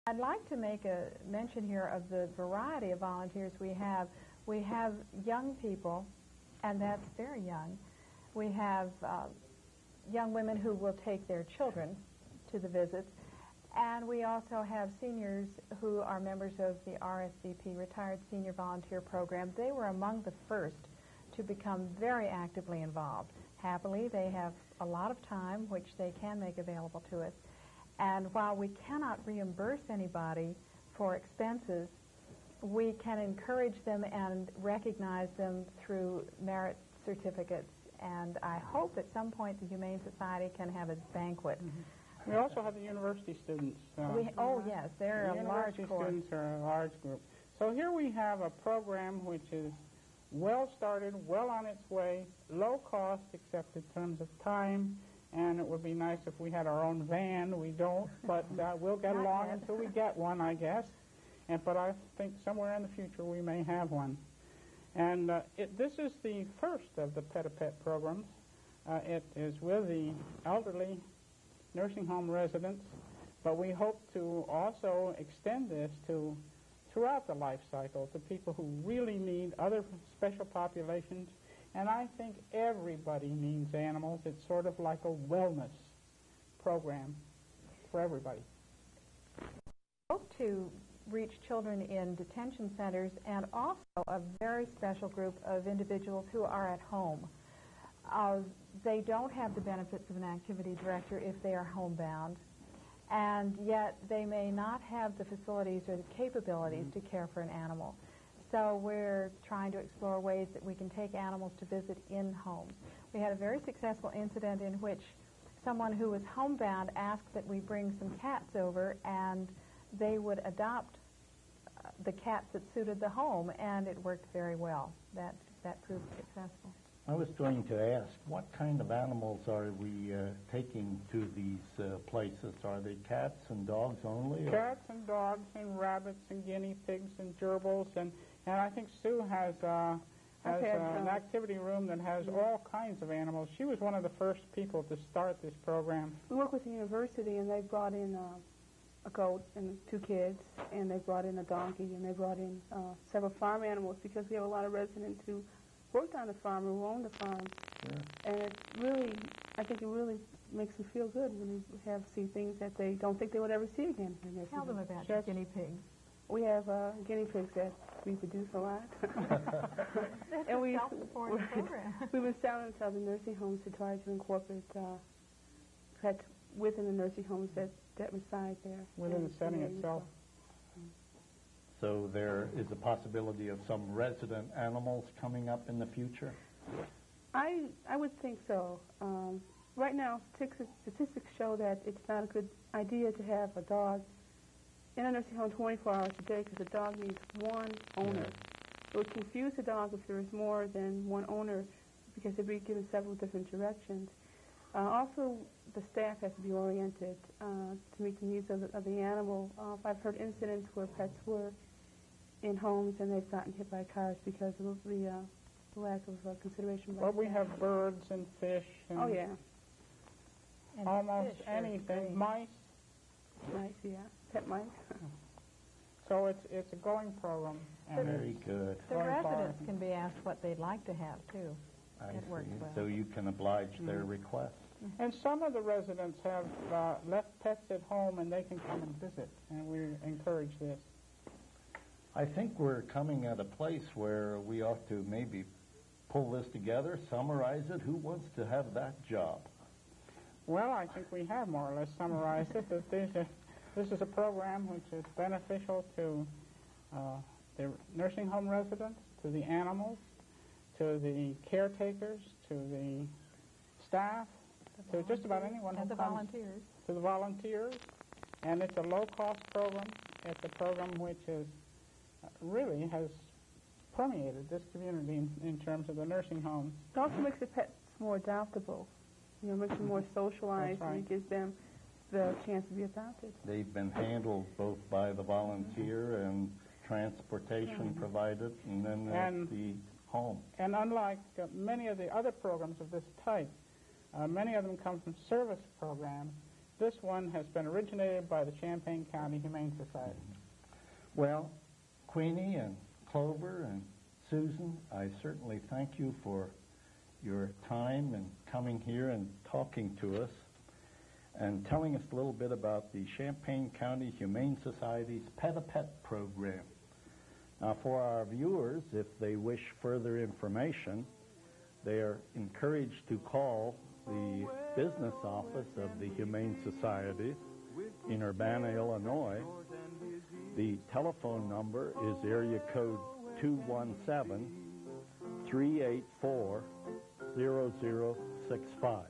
I'd like to make a mention here of the variety of volunteers we have. We have young people, and that's very young. We have young women who will take their children to the visits, and we also have seniors who are members of the RSVP, Retired Senior Volunteer Program. They were among the first to become very actively involved. Happily, they have a lot of time which they can make available to us. And while we cannot reimburse anybody for expenses, we can encourage them and recognize them through merit certificates. And I hope at some point the Humane Society can have a banquet. Mm-hmm. We also have the university students. Oh, yes, they're a large course. University students are a large group. So here we have a program which is well started, well on its way, low cost except in terms of time. And it would be nice if we had our own van. We don't, but we'll get along until we get one, I guess. But I think somewhere in the future we may have one. And this is the first of the Pet-a-Pet programs. It is with the elderly nursing home residents, but we hope to also extend this to throughout the life cycle to people who really need other special populations. And I think everybody needs animals. It's sort of like a wellness program for everybody. We hope to reach children in detention centers and also a very special group of individuals who are at home. They don't have the benefits of an activity director if they are homebound, and yet they may not have the facilities or the capabilities to care for an animal. So we're trying to explore ways that we can take animals to visit in homes. We had a very successful incident in which someone who was homebound asked that we bring some cats over and they would adopt the cats that suited the home, and it worked very well. That proved successful. I was going to ask, what kind of animals are we taking to these places? Are they cats and dogs only? Cats and dogs and rabbits and guinea pigs and gerbils, and I think Sue has an activity room that has all kinds of animals. She was one of the first people to start this program. We work with the university, and they brought in a goat and 2 kids, and they brought in a donkey, and they brought in several farm animals because we have a lot of residents who worked on the farm or who owned the farm. Sure. And it really, I think it really makes them feel good when you see things that they don't think they would ever see again. Tell them about your guinea pigs. We have guinea pigs that reproduce a lot. That's and a self-supporting program. We've been selling to other nursing homes to try to incorporate pets within the nursing homes that reside there. Within the setting itself. So there is a possibility of some resident animals coming up in the future? I would think so. Right now, statistics show that it's not a good idea to have a dog in a nursing home 24 hours a day because a dog needs one owner. It would confuse the dog if there was more than one owner because they'd be given several different directions. Also, the staff has to be oriented to meet the needs of the animal. I've heard incidents where pets were in homes and they've gotten hit by cars because of the lack of consideration by Well, we staff. have birds and fish and Oh, yeah. And almost fish are anything. great. Mice. Mice, yeah. Pet mice. So it's a going program. And Very good. The going residents far. can be asked what they'd like to have, too. I It works see. well. So you can oblige their request. And some of the residents have left pets at home and they can come and visit, and we encourage this. I think we're coming at a place where we ought to maybe pull this together, summarize it. Who wants to have that job? Well, I think we have more or less summarized it. That this is a program which is beneficial to the nursing home residents, to the animals, to the caretakers, to the staff, to just about anyone who And the comes. volunteers. To the volunteers. And it's a low-cost program. It's a program which is really has permeated this community in terms of the nursing homes. It also makes the pets more adoptable. You know, makes them more socialized, That's right. and it gives them the chance to be adopted. They've been handled both by the volunteer and transportation provided, and then at the home. And unlike many of the other programs of this type, many of them come from service programs, This one has been originated by the Champaign County Humane Society. Well, Queenie and Clover and Susan, I certainly thank you for your time and coming here and talking to us and telling us a little bit about the Champaign County Humane Society's Pet-a-Pet program. Now, for our viewers, if they wish further information, they are encouraged to call the business office of the Humane Society in Urbana, Illinois. The telephone number is area code 217-384-0065.